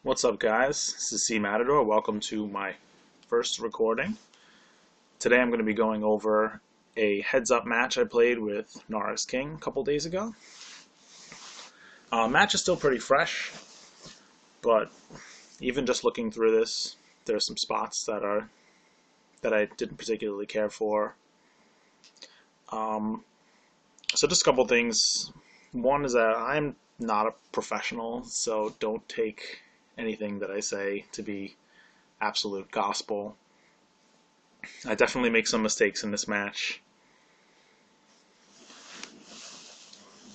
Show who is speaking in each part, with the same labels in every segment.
Speaker 1: What's up, guys? This is C Matador. Welcome to my first recording. Today I'm going to be going over a heads-up match I played with Gnarus King a couple days ago. Match is still pretty fresh, but even just looking through this, there are some spots that I didn't particularly care for. So just a couple things. One is that I'm not a professional, so don't take anything that I say to be absolute gospel. I definitely make some mistakes in this match.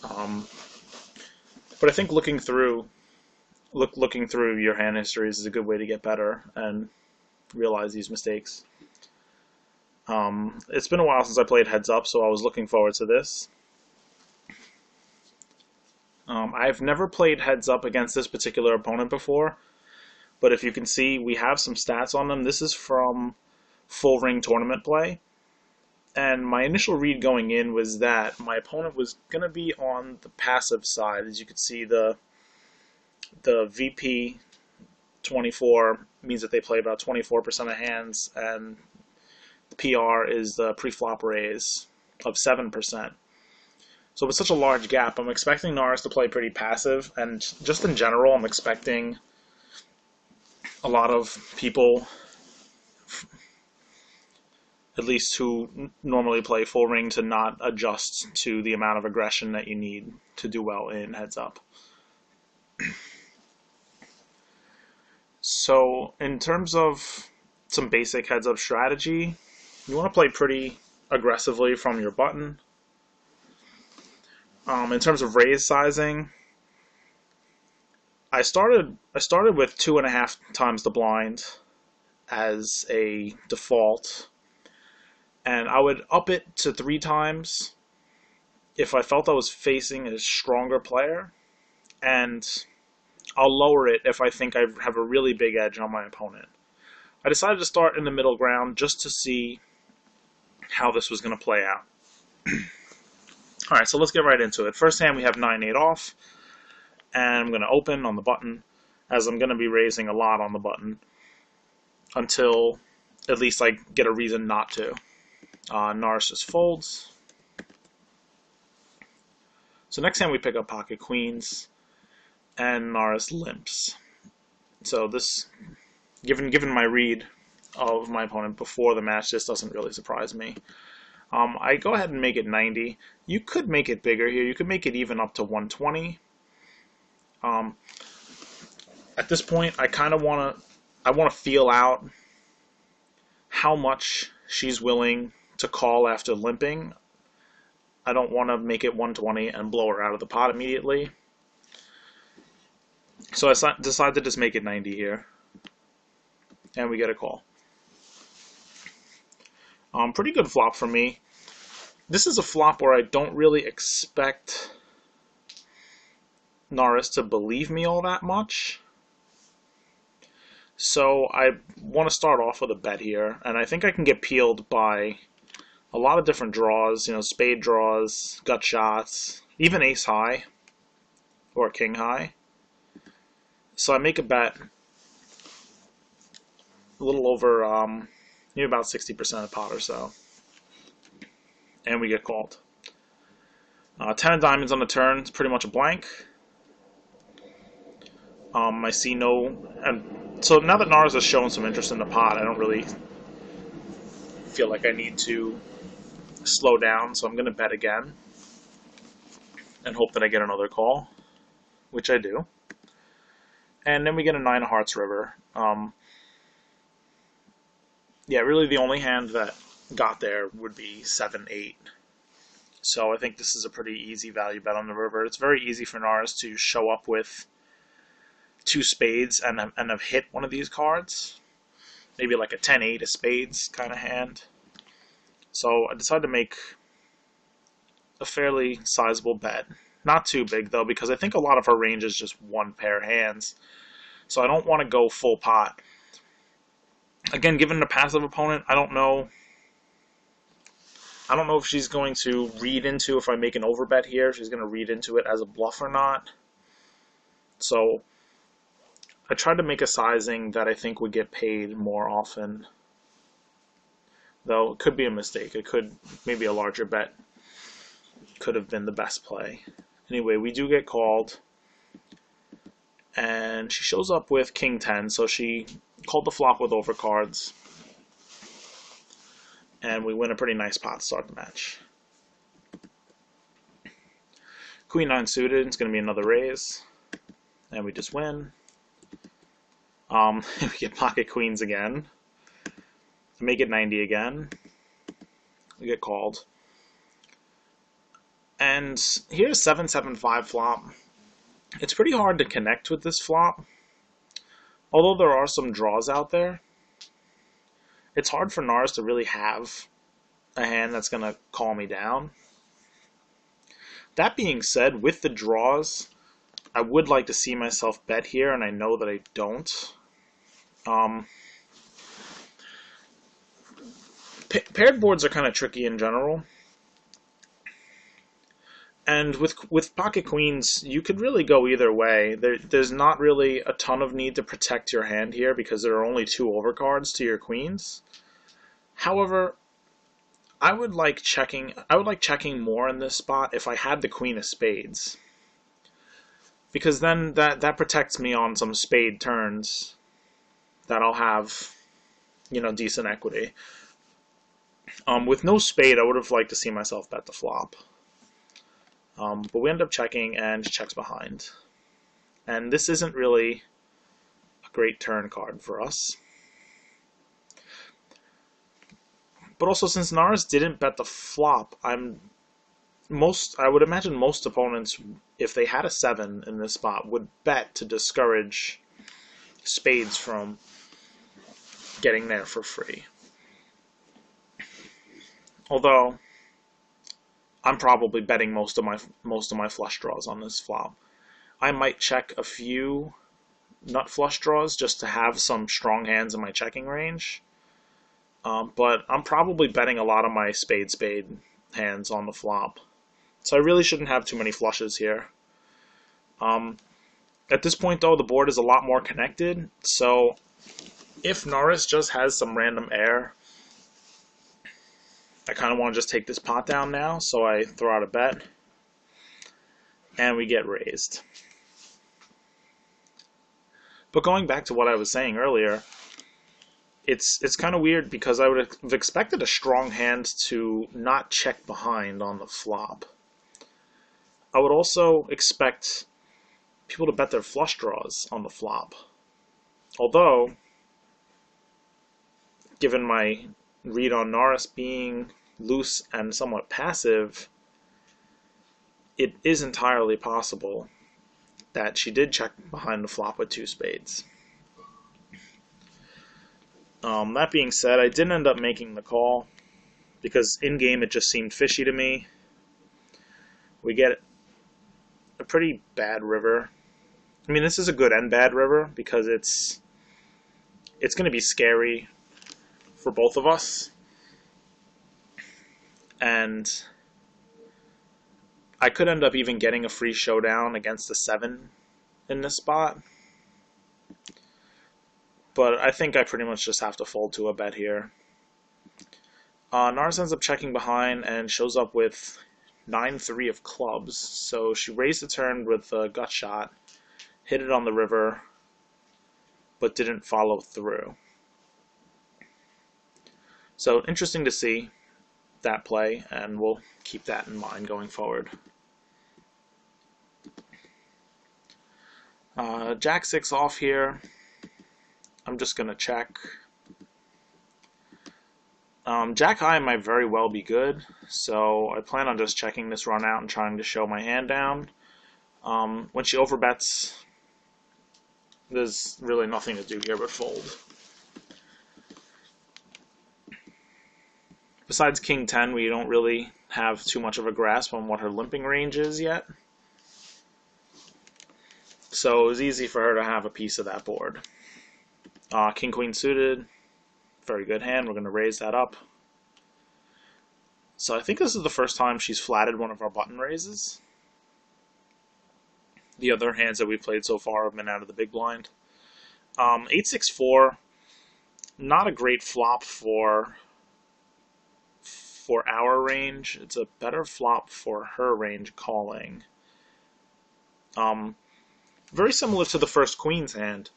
Speaker 1: But I think looking through your hand histories is a good way to get better and realize these mistakes. It's been a while since I played heads up, so I was looking forward to this. I've never played heads up against this particular opponent before, but if you can see, we have some stats on them. This is from full ring tournament play, and my initial read going in was that my opponent was going to be on the passive side. As you can see, the VP 24 means that they play about 24% of hands, and the PR is the pre-flop raise of 7%. So with such a large gap, I'm expecting Gnarus to play pretty passive, and just in general, I'm expecting a lot of people, at least who normally play full ring, to not adjust to the amount of aggression that you need to do well in heads up. So in terms of some basic heads up strategy, you want to play pretty aggressively from your button. In terms of raise sizing, I started with 2.5 times the blind as a default, and I would up it to 3 times if I felt I was facing a stronger player, and I'll lower it if I think I have a really big edge on my opponent. I decided to start in the middle ground just to see how this was going to play out. Alright, so let's get right into it. First hand we have 9-8 off, and I'm going to open on the button, as I'm going to be raising a lot on the button until at least I get a reason not to. Gnarus just folds. So next hand we pick up pocket queens, and Gnarus limps. So this, given my read of my opponent before the match, this doesn't really surprise me. I go ahead and make it 90. You could make it bigger here. You could make it even up to 120. At this point, I kind of want to feel out how much she's willing to call after limping. I don't want to make it 120 and blow her out of the pot immediately. So I decided to just make it 90 here, and we get a call. Pretty good flop for me. This is a flop where I don't really expect Gnarus to believe me all that much. So I want to start off with a bet here, and I think I can get peeled by a lot of different draws, spade draws, gut shots, even ace high or king high. So I make a bet a little over maybe about 60% of pot or so, and we get called. 10 of diamonds on the turn is pretty much a blank. I see no, and so now that Gnarus has shown some interest in the pot, I don't really feel like I need to slow down, so I'm going to bet again and hope that I get another call, which I do. And then we get a 9 of hearts river. Yeah, really the only hand that got there would be 7-8. So I think this is a pretty easy value bet on the river. It's very easy for Gnarus to show up with 2 spades and have hit one of these cards. Maybe like a 10-8 of spades kind of hand. So I decided to make a fairly sizable bet. Not too big though, because I think a lot of her range is just 1 pair of hands. So I don't want to go full pot. Again, given the passive opponent, I don't know if she's going to read into, if I make an overbet here, if she's going to read into it as a bluff or not. So I tried to make a sizing that I think would get paid more often, though it could be a mistake. It could, maybe a larger bet could have been the best play. Anyway, we do get called, and she shows up with King 10, so she called the flop with overcards, and we win a pretty nice pot to start the match. Queen 9 suited, it's going to be another raise, and we just win. We get pocket queens again. Make it 90 again. We get called. And here's 7-7-5 flop. It's pretty hard to connect with this flop. Although there are some draws out there, it's hard for Gnarus to really have a hand that's going to call me down. That being said, with the draws, I would like to see myself bet here, and I know that I don't. Paired boards are kind of tricky in general. And with pocket queens, you could really go either way. There's not really a ton of need to protect your hand here because there are only 2 overcards to your queens. However, I would like checking more in this spot if I had the queen of spades. Because then that protects me on some spade turns that I'll have, decent equity. With no spade, I would have liked to see myself bet the flop. But we end up checking, and she checks behind. And this isn't really a great turn card for us. But also, since Gnarus didn't bet the flop, I would imagine most opponents, if they had a 7 in this spot, would bet to discourage spades from getting there for free. Although I'm probably betting most of my flush draws on this flop. I might check a few nut flush draws just to have some strong hands in my checking range. But I'm probably betting a lot of my spade hands on the flop. So I really shouldn't have too many flushes here. At this point, though, the board is a lot more connected. So if Gnarus just has some random air, I kind of want to just take this pot down now, so I throw out a bet, and we get raised. But going back to what I was saying earlier, it's kind of weird because I would have expected a strong hand to not check behind on the flop. I would also expect people to bet their flush draws on the flop. Although, given my read on Gnarus being loose and somewhat passive, it is entirely possible that she did check behind the flop with 2 spades. That being said, I didn't end up making the call because in-game it just seemed fishy to me. We get a pretty bad river. I mean, this is a good and bad river because it's going to be scary for both of us. And I could end up even getting a free showdown against the 7 in this spot. But I think I pretty much just have to fold to a bet here. Gnarus ends up checking behind and shows up with 9-3 of clubs. So she raised the turn with a gut shot, hit it on the river, but didn't follow through. So interesting to see that play, and we'll keep that in mind going forward. Jack 6 off here. I'm just going to check. Jack high might very well be good, so I plan on just checking this run out and trying to show my hand down. When she overbets, there's really nothing to do here but fold. Besides King 10, we don't really have too much of a grasp on what her limping range is yet. So it was easy for her to have a piece of that board. King Queen suited, very good hand. We're going to raise that up. So I think this is the first time she's flatted one of our button raises. The other hands that we've played so far have been out of the big blind. 8-6-4, not a great flop for our range. It's a better flop for her range calling. Um, Very similar to the first Queen's hand.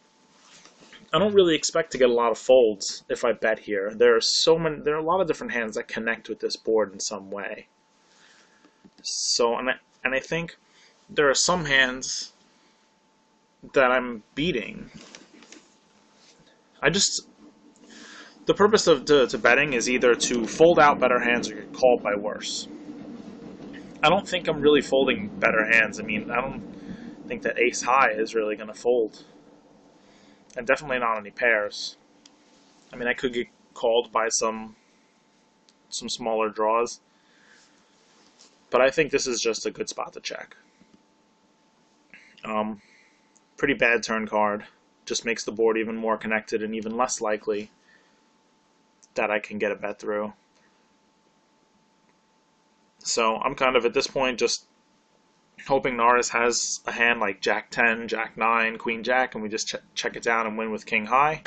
Speaker 1: I don't really expect to get a lot of folds if I bet here. There are a lot of different hands that connect with this board in some way. So, and I think there are some hands that I'm beating. The purpose of to betting is either to fold out better hands or get called by worse. I don't think I'm really folding better hands. I mean, I don't think that ace high is really going to fold. And definitely not any pairs. I mean, I could get called by some smaller draws. But I think this is just a good spot to check. Pretty bad turn card. Just makes the board even more connected and even less likely that I can get a bet through. So I'm kind of at this point just hoping Gnarus has a hand like Jack 10, Jack 9, Queen Jack, and we just check it down and win with King High.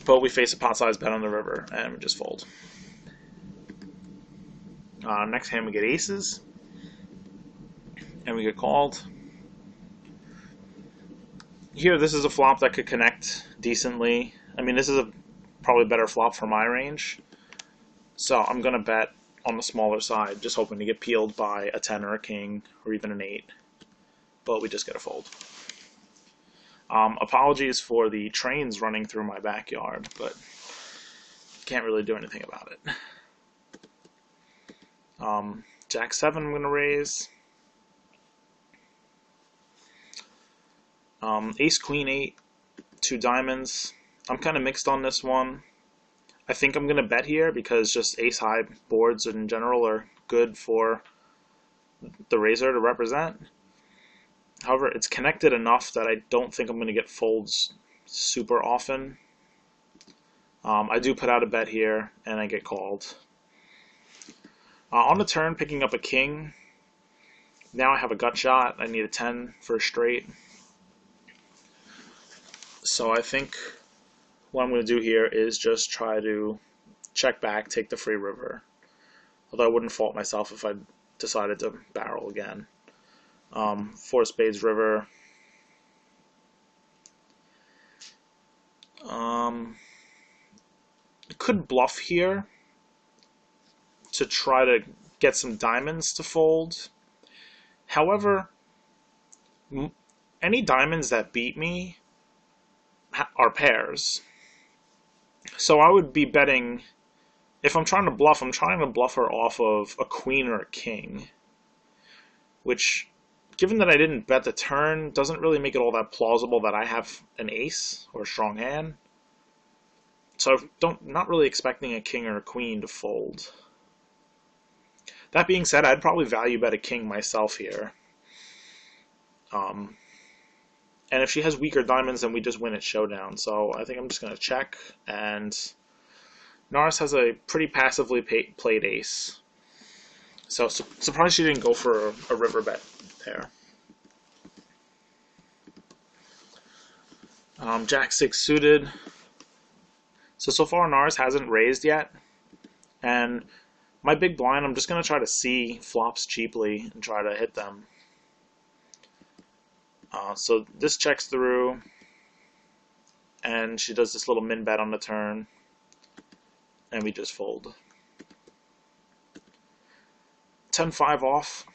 Speaker 1: But we face a pot-sized bet on the river, and we just fold. Next hand we get aces, and we get called. Here, this is a flop that could connect decently. I mean, this is a probably better flop for my range. So I'm going to bet on the smaller side, just hoping to get peeled by a 10 or a king, or even an 8. But we just get a fold. Apologies for the trains running through my backyard, but can't really do anything about it. Jack 7 I'm going to raise. Ace, Queen 8, 2 diamonds. I'm kind of mixed on this one. I think I'm going to bet here because just ace high boards in general are good for the raiser to represent. However, it's connected enough that I don't think I'm going to get folds super often. I do put out a bet here and I get called. On the turn, picking up a king. Now I have a gut shot. I need a 10 for a straight. So I think what I'm going to do here is just try to check back, take the free river. Although I wouldn't fault myself if I decided to barrel again. 4 spades river. I could bluff here to try to get some diamonds to fold. However, any diamonds that beat me are pairs. So I would be betting, if I'm trying to bluff, I'm trying to bluff her off of a queen or a king. Which, given that I didn't bet the turn, doesn't really make it all that plausible that I have an ace or a strong hand. So not really expecting a king or a queen to fold. That being said, I'd probably value bet a king myself here. And if she has weaker diamonds, then we just win at showdown. So I think I'm just going to check. And Gnarus has a pretty passively played ace. So surprised she didn't go for a river bet there. Jack 6 suited. So far Gnarus hasn't raised yet. And my big blind, I'm just going to try to see flops cheaply and try to hit them. So this checks through, and she does this little min bet on the turn, and we just fold. 10-5 off.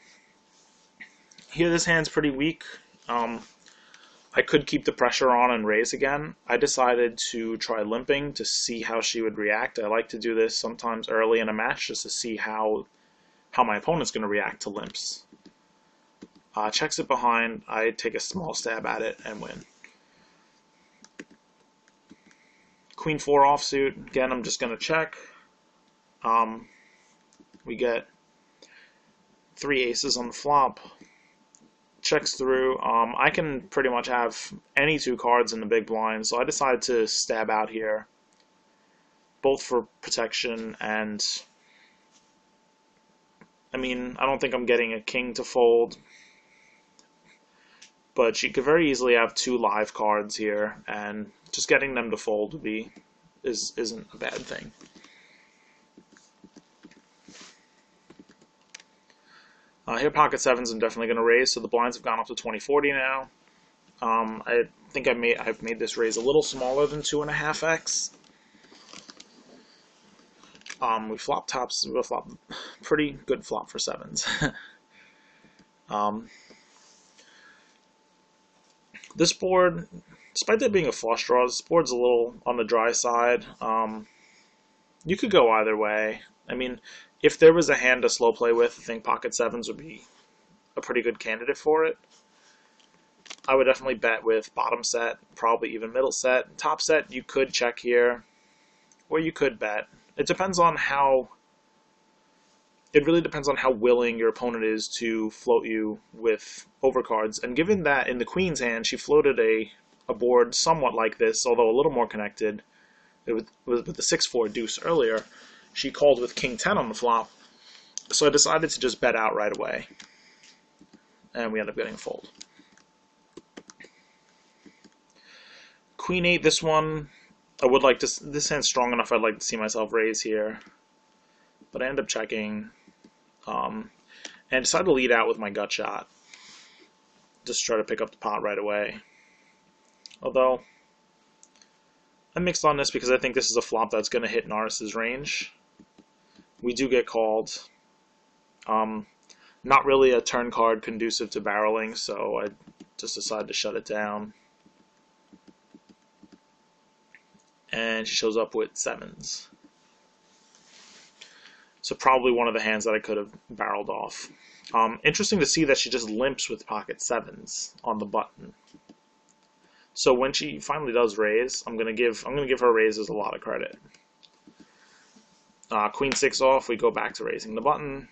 Speaker 1: Here this hand's pretty weak. I could keep the pressure on and raise again. I decided to try limping to see how she would react. I like to do this sometimes early in a match just to see how my opponent's going to react to limps. Checks it behind, I take a small stab at it and win. Queen 4 offsuit, again I'm just going to check. We get 3 aces on the flop. Checks through. I can pretty much have any 2 cards in the big blind, so I decided to stab out here. Both for protection and... I mean, I don't think I'm getting a king to fold. But she could very easily have 2 live cards here, and just getting them to fold isn't a bad thing. Here pocket sevens I'm definitely going to raise, so the blinds have gone up to 20-40 now. I think I've made this raise a little smaller than 2.5x. We flop tops. We flop pretty good flop for sevens. This board, despite there being a flush draw, this board's a little on the dry side. You could go either way. I mean, if there was a hand to slow play with, I think pocket sevens would be a pretty good candidate for it. I would definitely bet with bottom set, probably even middle set. Top set, you could check here, or you could bet. It depends on how. It really depends on how willing your opponent is to float you with overcards. And given that in the queen's hand, she floated a board somewhat like this, although a little more connected, with the 6-4 deuce earlier, she called with king 10 on the flop. So I decided to just bet out right away. And we end up getting a fold. Queen 8, this one, I would like to, this hand's strong enough I'd like to see myself raise here. But I end up checking. And decided to lead out with my gut shot. Just try to pick up the pot right away. Although, I mixed on this because I think this is a flop that's going to hit Gnarus' range. We do get called. Not really a turn card conducive to barreling, so I just decided to shut it down. And she shows up with sevens. So probably one of the hands that I could have barreled off. Interesting to see that she just limps with pocket sevens on the button. So when she finally does raise, I'm gonna give her raises a lot of credit. Queen 6 off, we go back to raising the button.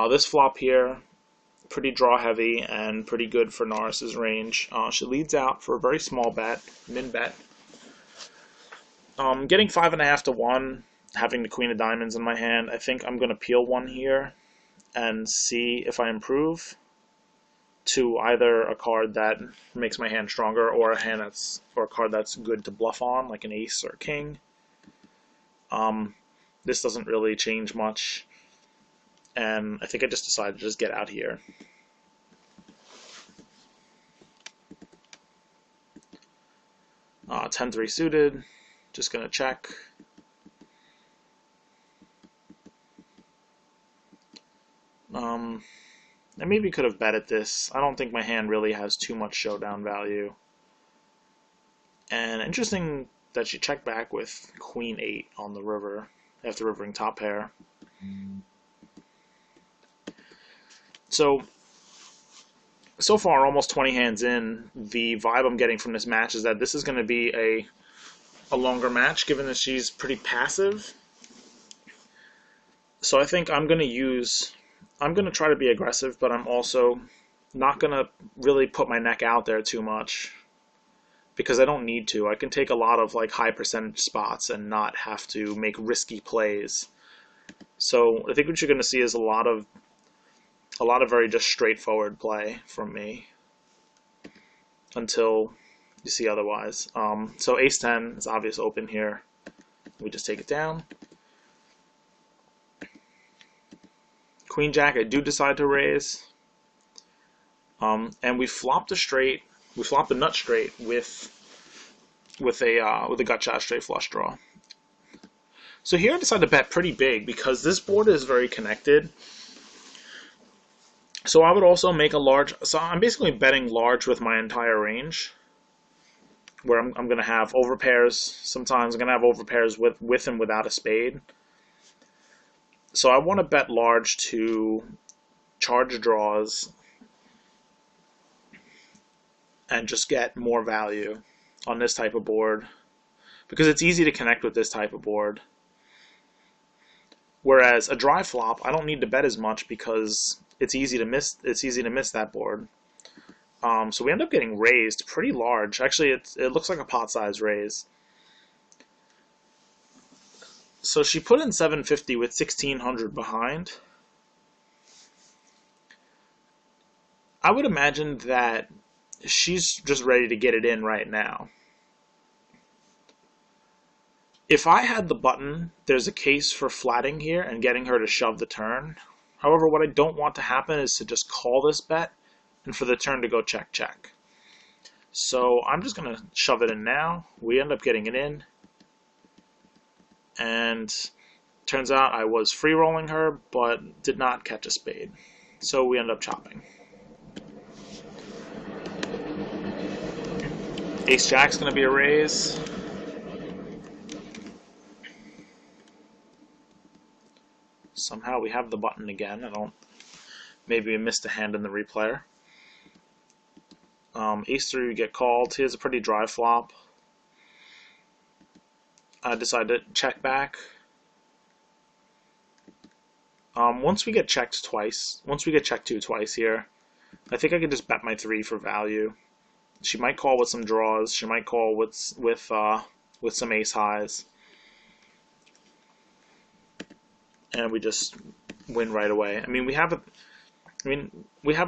Speaker 1: This flop here, pretty draw heavy and pretty good for Gnarus' range. She leads out for a very small bet, min bet. Getting 5.5 to 1, having the queen of diamonds in my hand, I think I'm going to peel one here and see if I improve to either a card that makes my hand stronger or a card that's good to bluff on, like an ace or a king. This doesn't really change much, and I think I just decided to just get out here. Uh, 10-3 suited. Just going to check. I maybe could have betted this. I don't think my hand really has too much showdown value. And interesting that she checked back with Queen 8 on the river after rivering top pair. So far, almost 20 hands in, the vibe I'm getting from this match is that this is going to be a longer match, given that she's pretty passive. So I think I'm going to try to be aggressive, but I'm also not going to really put my neck out there too much, because I don't need to. I can take a lot of like high percentage spots and not have to make risky plays. So I think what you're going to see is a lot of very just straightforward play from me until you see otherwise. So ace 10 is obvious open here. We just take it down. Queen jack, I do decide to raise. And we flopped a straight. We flopped a nut straight with a gut shot straight flush draw. So here I decided to bet pretty big because this board is very connected. So I would also make a large. So I'm basically betting large with my entire range, where I'm going to have overpairs. Sometimes I'm going to have overpairs with and without a spade. So I want to bet large to charge draws and just get more value on this type of board, because it's easy to connect with this type of board. Whereas a dry flop, I don't need to bet as much because it's easy to miss. It's easy to miss that board. So we end up getting raised pretty large. Actually, it looks like a pot size raise. So she put in 750 with 1600 behind. I would imagine that she's just ready to get it in right now. If I had the button, there's a case for flatting here and getting her to shove the turn. However, what I don't want to happen is to just call this bet and for the turn to go check, check. So I'm just going to shove it in now. We end up getting it in. And turns out I was free rolling her, but did not catch a spade. So we end up chopping. Ace Jack's going to be a raise. Somehow we have the button again. Maybe we missed a hand in the replayer. Ace 3 we get called. He has a pretty dry flop. I decide to check back. Once we get checked twice, once we get checked 2 twice here, I think I could just bet my 3 for value. She might call with some draws. She might call with some ace highs, and we just win right away. I mean, we have a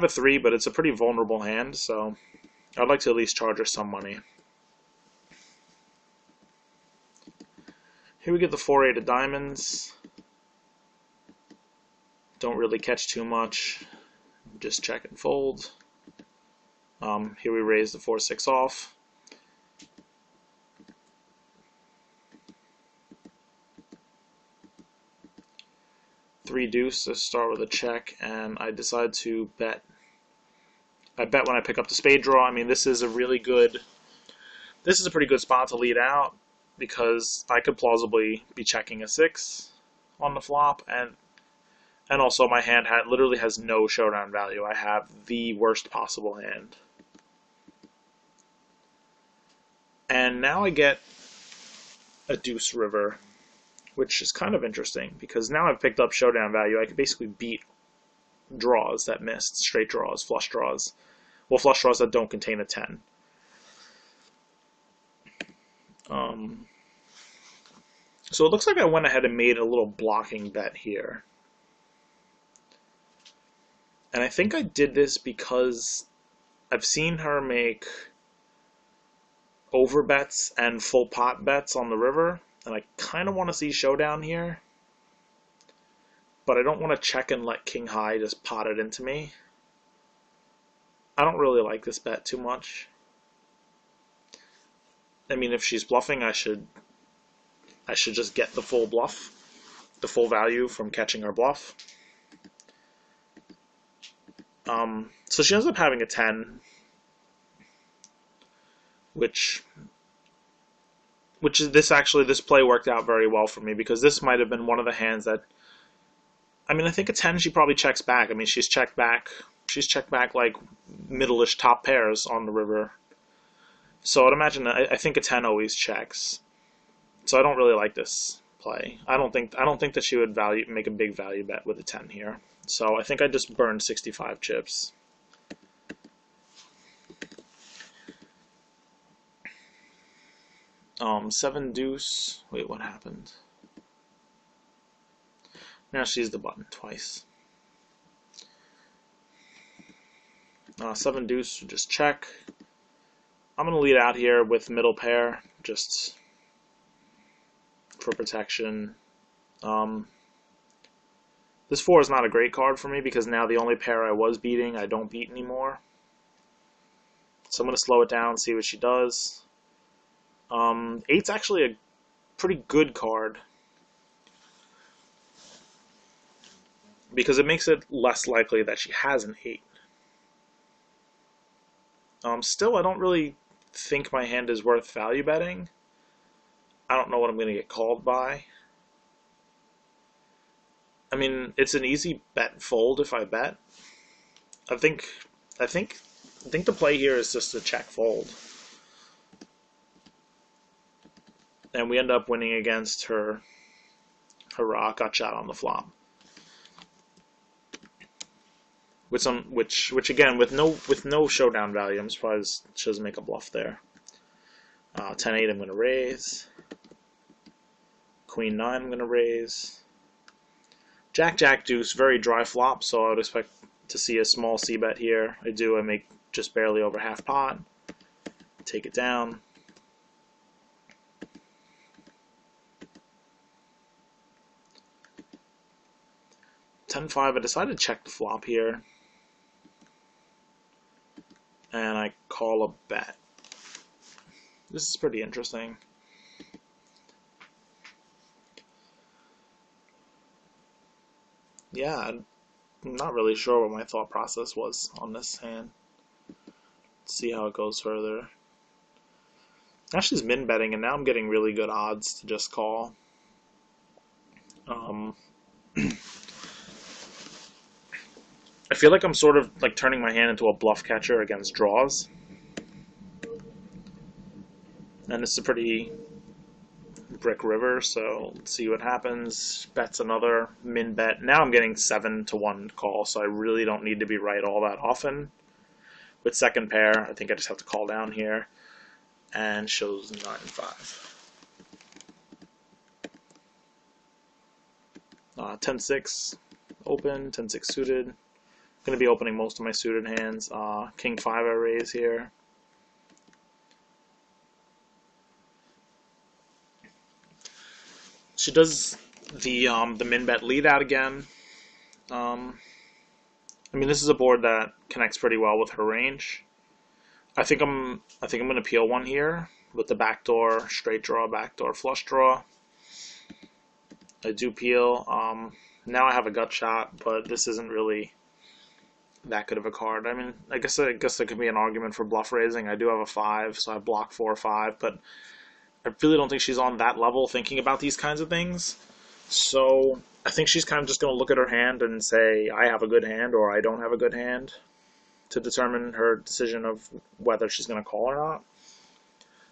Speaker 1: 3, but it's a pretty vulnerable hand, so I'd like to at least charge her some money. Here we get the 4-8 of diamonds. Don't really catch too much. Just check and fold. Here we raise the 4-6 off. Three deuce to start with a check, and I decide to bet. I bet when I pick up the spade draw. I mean, this is a pretty good spot to lead out because I could plausibly be checking a 6 on the flop, and also my hand literally has no showdown value. I have the worst possible hand. And now I get a deuce river, which is kind of interesting because now I've picked up showdown value. I could basically beat draws that missed, straight draws, flush draws. Well, flush draws that don't contain a 10. So it looks like I went ahead and made a little blocking bet here. And I think I did this because I've seen her make over bets and full pot bets on the river, and I kind of want to see showdown here, but I don't want to check and let king high just pot it into me. I don't really like this bet too much. I mean, if she's bluffing, I should just get the full bluff, the full value from catching her bluff. So she ends up having a 10, which is this play worked out very well for me because this might have been one of the hands that, I mean, I think a 10 she probably checks back. I mean, she's checked back like middle-ish top pairs on the river. So I'd imagine I think a 10 always checks. So I don't really like this play. I don't think that she would make a big value bet with a 10 here. So I think I just burned 65 chips. Seven deuce. Wait, what happened? Now she's the button twice. Seven deuce, just check. I'm gonna lead out here with middle pair, just for protection. This 4 is not a great card for me because now the only pair I was beating, I don't beat anymore. So I'm gonna slow it down, see what she does. 8's actually a pretty good card because it makes it less likely that she has an 8. Still, I don't really think my hand is worth value betting. I don't know what I'm going to get called by. I mean, it's an easy bet fold if I bet. I think the play here is just to check fold. And we end up winning against her gut shot on the flop. Which again with no showdown value, I'm surprised she doesn't make a bluff there. 10-8 I'm gonna raise. Queen 9 I'm gonna raise. Jack Jack deuce, very dry flop, so I would expect to see a small C bet here. I do. I make just barely over half pot. Take it down. $10-5. I decided to check the flop here, and I call a bet. This is pretty interesting. Yeah, I'm not really sure what my thought process was on this hand. Let's see how it goes further. Actually, it's min betting, and now I'm getting really good odds to just call. I feel like I'm sort of like turning my hand into a bluff catcher against draws. And it's a pretty brick river, so let's see what happens. Bet's another min bet. Now I'm getting 7-1 call, so I really don't need to be right all that often. With second pair, I think I just have to call down here. And shows 9-5. 10-6 open, 10-6 suited. Going to be opening most of my suited hands. King-5 I raise here. She does the min bet lead out again. I mean, this is a board that connects pretty well with her range. I think I'm going to peel one here with the backdoor straight draw, backdoor flush draw. I do peel. Now I have a gut shot, but this isn't really that good of a card. I mean, I guess there could be an argument for bluff raising. I do have a 5, so I block 4 or 5, but I really don't think she's on that level thinking about these kinds of things. So I think she's kind of just going to look at her hand and say, I have a good hand or I don't have a good hand, to determine her decision of whether she's going to call or not.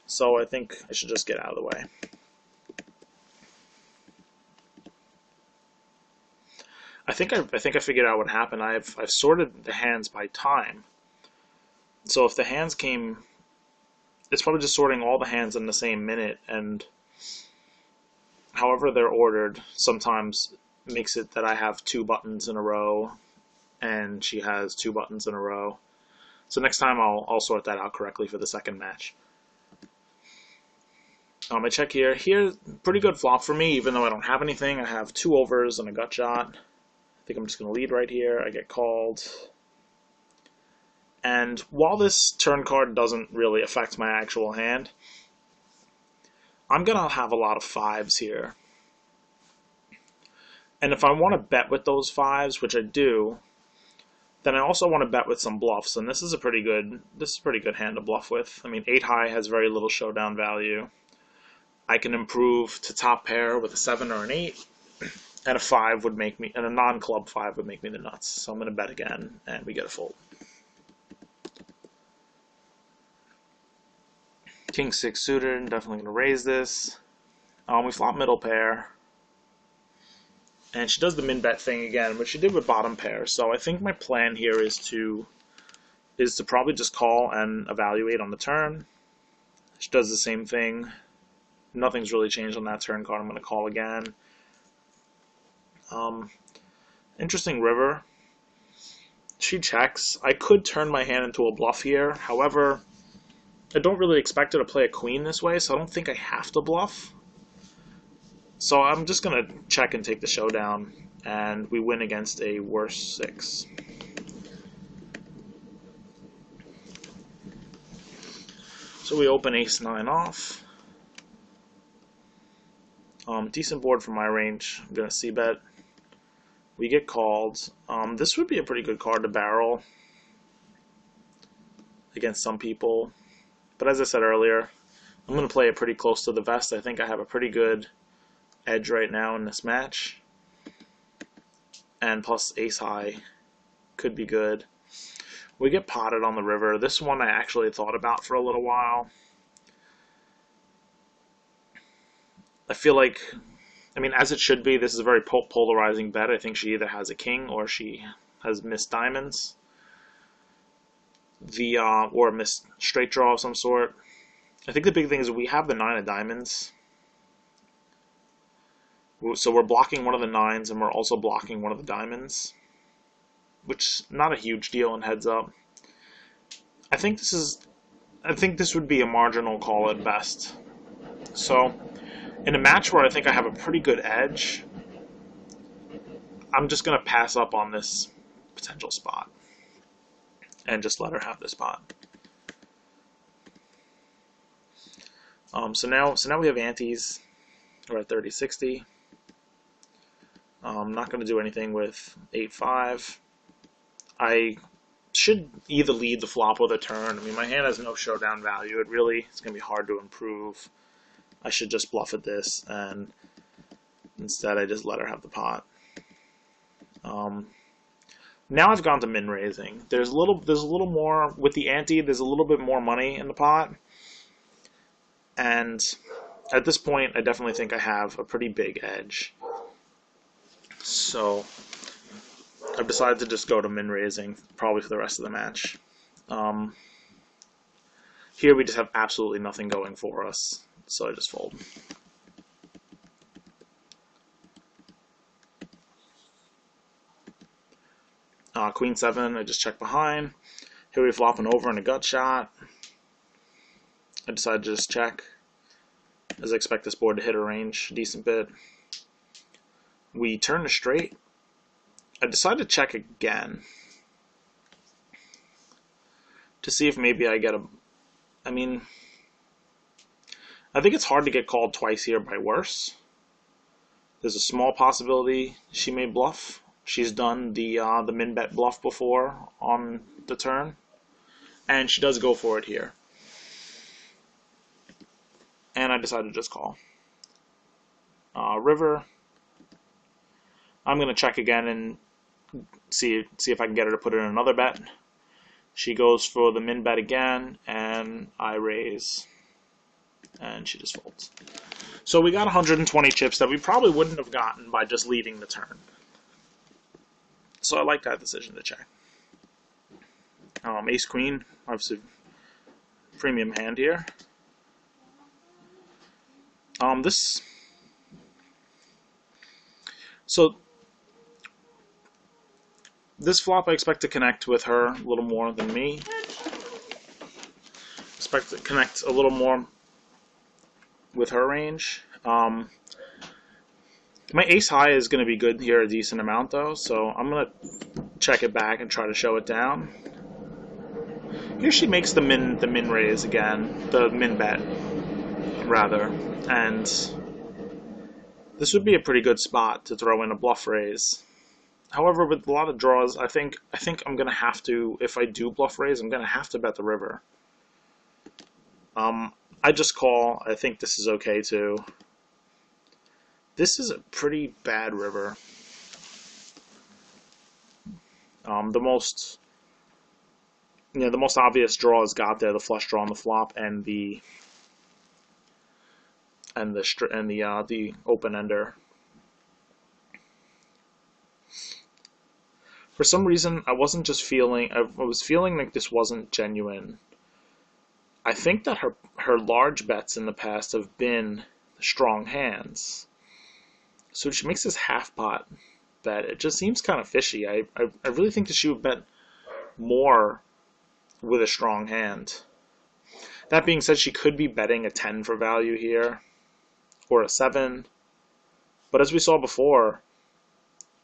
Speaker 1: So I think I should just get out of the way. I think I figured out what happened. I've sorted the hands by time. So if the hands came, it's probably just sorting all the hands in the same minute, and however they're ordered sometimes makes it that I have 2 buttons in a row and she has 2 buttons in a row. So next time I'll sort that out correctly for the second match. I check here. Here, pretty good flop for me, even though I don't have anything. I have 2 overs and a gut shot. I think I'm just going to lead right here. I get called. And while this turn card doesn't really affect my actual hand, I'm going to have a lot of 5s here. And if I want to bet with those 5s, which I do, then I also want to bet with some bluffs, and this is a pretty good hand to bluff with. I mean, 8 high has very little showdown value. I can improve to top pair with a 7 or an 8, and a 5 would make me, and a non-club 5 would make me the nuts. So I'm going to bet again, and we get a fold. King-6 suited, definitely going to raise this. We flop middle pair. And she does the min bet thing again, which she did with bottom pair. So I think my plan here is to probably just call and evaluate on the turn. She does the same thing. Nothing's really changed on that turn card. I'm going to call again. Interesting river. She checks. I could turn my hand into a bluff here. However, I don't really expect her to play a queen this way, so I don't think I have to bluff. So I'm just going to check and take the showdown, and we win against a worse 6. So we open ace-9 off. Decent board for my range. I'm going to c-bet. We get called. This would be a pretty good card to barrel against some people. But as I said earlier, I'm going to play it pretty close to the vest. I think I have a pretty good edge right now in this match. And plus ace high could be good. We get potted on the river. This one I actually thought about for a little while. I feel like, I mean, as it should be, this is a very polarizing bet. I think she either has a king or she has missed diamonds. Or a missed straight draw of some sort. I think the big thing is we have the 9 of diamonds. So we're blocking one of the 9s and we're also blocking one of the diamonds. which is not a huge deal in heads up. I think this would be a marginal call at best. So, in a match where I think I have a pretty good edge, I'm just going to pass up on this potential spot and just let her have this pot. So now we have antes. We're at 30-60. I'm not going to do anything with 8-5. I should either lead the flop or the turn. I mean, my hand has no showdown value. It's going to be hard to improve. I should just bluff at this, and instead I just let her have the pot. Now I've gone to min raising. There's a little more with the ante. There's a little bit more money in the pot, and at this point, I definitely think I have a pretty big edge. So I've decided to just go to min raising probably for the rest of the match. Here we just have absolutely nothing going for us, so I just fold. Queen 7, I just check behind. Here we flop an over and a gut shot. I decided to just check, as I expect this board to hit a range a decent bit. We turn to straight. I decided to check again to see if maybe I get a... I mean, I think it's hard to get called twice here by worse. There's a small possibility she may bluff. She's done the min bet bluff before on the turn, and she does go for it here. And I decided to just call. River. I'm going to check again and see if I can get her to put in another bet. She goes for the min bet again, and I raise, and she just folds. So we got 120 chips that we probably wouldn't have gotten by just leading the turn. So I like that decision to check. Ace Queen, obviously premium hand here. This flop I expect to connect with her a little more than me. Expect to connect a little more with her range. My ace high is going to be good here a decent amount though, so I'm going to check it back and try to show it down. Here she makes the min raise again, the min bet rather, and this would be a pretty good spot to throw in a bluff raise. However, with a lot of draws, I think I'm going to have to, if I do bluff raise, I'm going to have to bet the river. I just call. I think this is okay too. This is a pretty bad river. The most obvious draw is got there, the flush draw on the flop, and the open ender. For some reason, I wasn't just feeling. I was feeling like this wasn't genuine. I think that her large bets in the past have been strong hands. So she makes this half pot bet. It just seems kind of fishy. I really think that she would bet more with a strong hand. That being said, she could be betting a 10 for value here, or a 7. But as we saw before,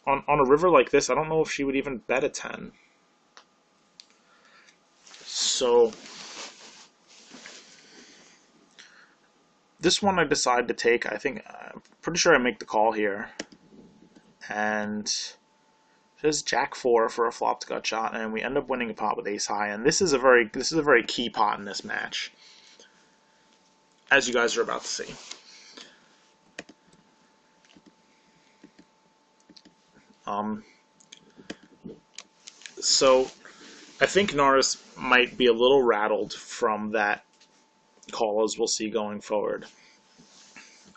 Speaker 1: on a river like this, I don't know if she would even bet a 10. So this one I decide to take. I'm pretty sure I make the call here, and there's Jack 4 for a flopped gut shot, and we end up winning a pot with ace high. And this is a very key pot in this match, as you guys are about to see. So I think Gnarus might be a little rattled from that call, as we'll see going forward.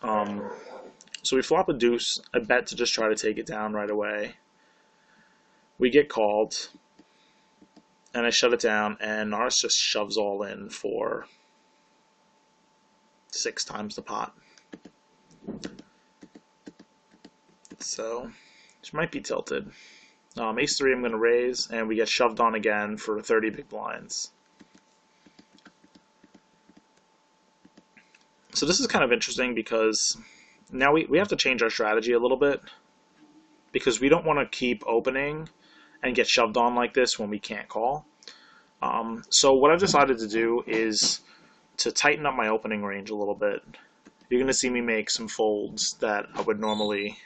Speaker 1: So we flop a deuce. I bet to just try to take it down right away. We get called, and I shut it down, and Gnarus just shoves all in for 6 times the pot. So she might be tilted. Ace 3 I'm going to raise, and we get shoved on again for 30 big blinds. So this is kind of interesting because now we have to change our strategy a little bit, because we don't want to keep opening and get shoved on like this when we can't call. So what I've decided to do is to tighten up my opening range a little bit. You're going to see me make some folds that I would normally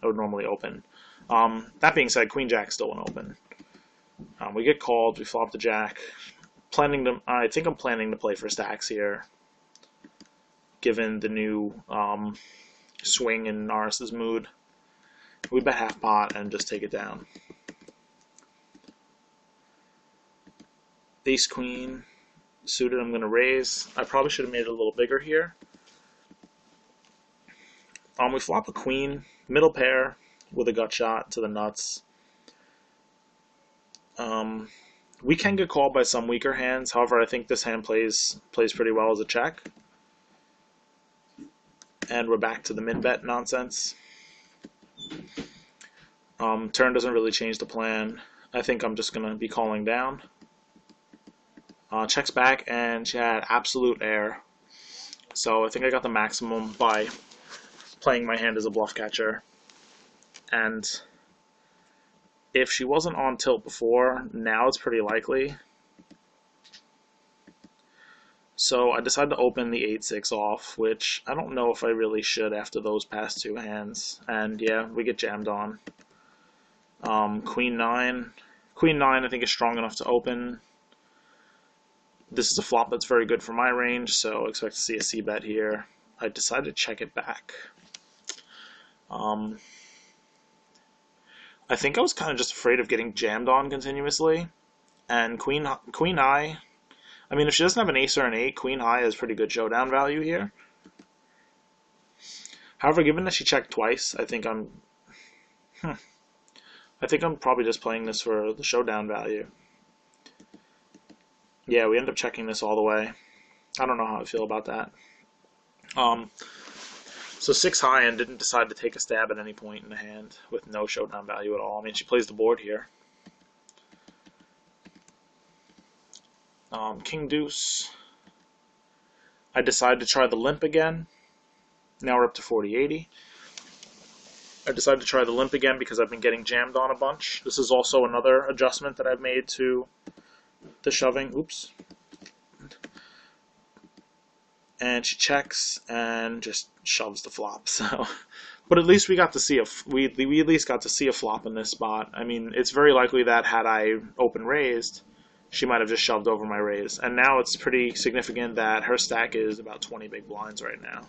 Speaker 1: open. That being said, Queen Jack still won't open. We get called, we flop the Jack. I think I'm planning to play for stacks here, given the new swing in Gnarus' mood. We bet half pot and just take it down. Ace Queen suited, I'm going to raise. I probably should have made it a little bigger here. We flop a queen, middle pair with a gut shot to the nuts. We can get called by some weaker hands. However, I think this hand plays pretty well as a check. And we're back to the min bet nonsense. Turn doesn't really change the plan. I think I'm just going to be calling down. Checks back, and she had absolute air. So I think I got the maximum by playing my hand as a bluff catcher. And if she wasn't on tilt before, now it's pretty likely. So I decided to open the 8-6 off, which I don't know if I really should after those past two hands. And yeah, we get jammed on. Queen 9. Queen 9 I think is strong enough to open. This is a flop that's very good for my range, so I expect to see a c-bet here. I decided to check it back. I think I was kind of just afraid of getting jammed on continuously. And Queen High, I mean, if she doesn't have an ace or an 8, Queen High has pretty good showdown value here. However, given that she checked twice, I think I'm probably just playing this for the showdown value. Yeah, we end up checking this all the way. I don't know how I feel about that. So 6 high and didn't decide to take a stab at any point in the hand with no showdown value at all. I mean, she plays the board here. King Deuce. I decided to try the limp again. Now we're up to 40-80. I decided to try the limp again because I've been getting jammed on a bunch. This is also another adjustment that I've made to the shoving. Oops. And she checks and just shoves the flop. So, but at least we got to see we at least got to see a flop in this spot. I mean, it's very likely that had I open raised, she might have just shoved over my raise. And now it's pretty significant that her stack is about 20 big blinds right now.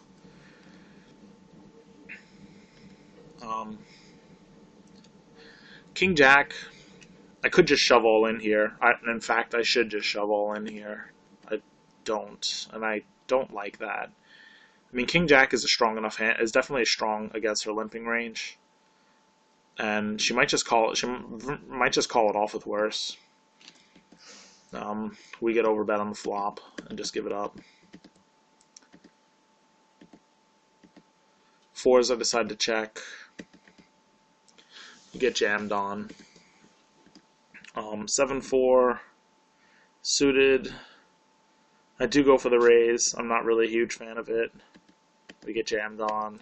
Speaker 1: King Jack, I could just shove all in here. In fact, I should just shove all in here. I don't, and I don't like that. I mean, King Jack is a strong enough hand, is definitely strong against her limping range, and she might just call it. She might just call it off with worse. We get overbet on the flop and just give it up. 4s, I decide to check. You get jammed on. 7-4 suited. I do go for the raise. I'm not really a huge fan of it. We get jammed on.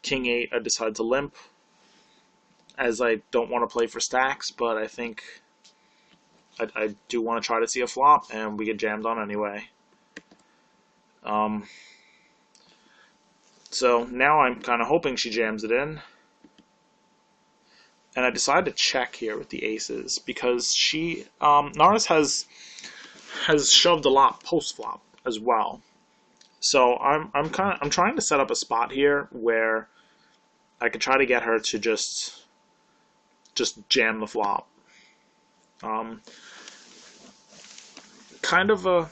Speaker 1: King 8, I decide to limp, as I don't want to play for stacks, but I think I do want to try to see a flop, and we get jammed on anyway. So now I'm kind of hoping she jams it in. And I decided to check here with the aces because Gnarus has shoved a lot post flop as well. So I'm trying to set up a spot here where I could try to get her to just jam the flop. Kind of a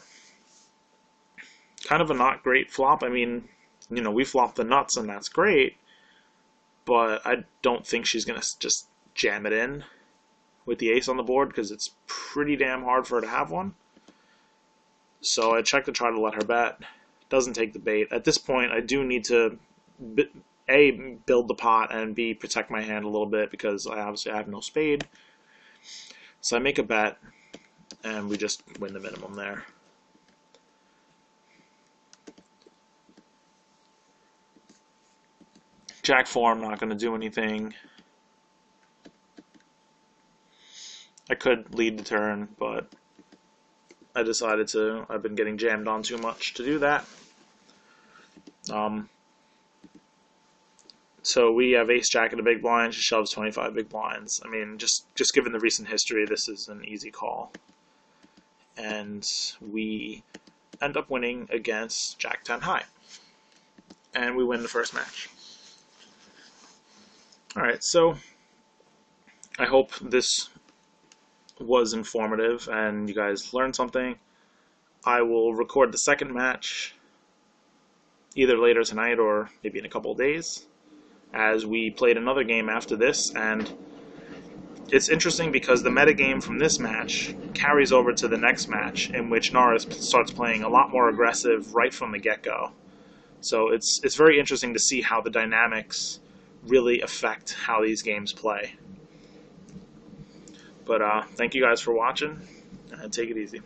Speaker 1: not great flop. I mean, you know, we flop the nuts and that's great, but I don't think she's gonna just jam it in with the ace on the board because it's pretty damn hard for her to have one. So I check to try to let her bet. Doesn't take the bait. At this point, I do need to A, build the pot, and B, protect my hand a little bit because I have no spade. So I make a bet, and we just win the minimum there. Jack 4, I'm not going to do anything. I could lead the turn, but I decided to. I've been getting jammed on too much to do that. So we have ace jack in the big blind. She shoves 25 big blinds. I mean, just given the recent history, this is an easy call. And we end up winning against jack 10 high. And we win the first match. Alright, so I hope this was informative and you guys learned something. I will record the second match either later tonight or maybe in a couple of days, as we played another game after this, and it's interesting because the metagame from this match carries over to the next match, in which Gnarus starts playing a lot more aggressive right from the get-go. So it's very interesting to see how the dynamics really affect how these games play. But thank you guys for watching, and take it easy.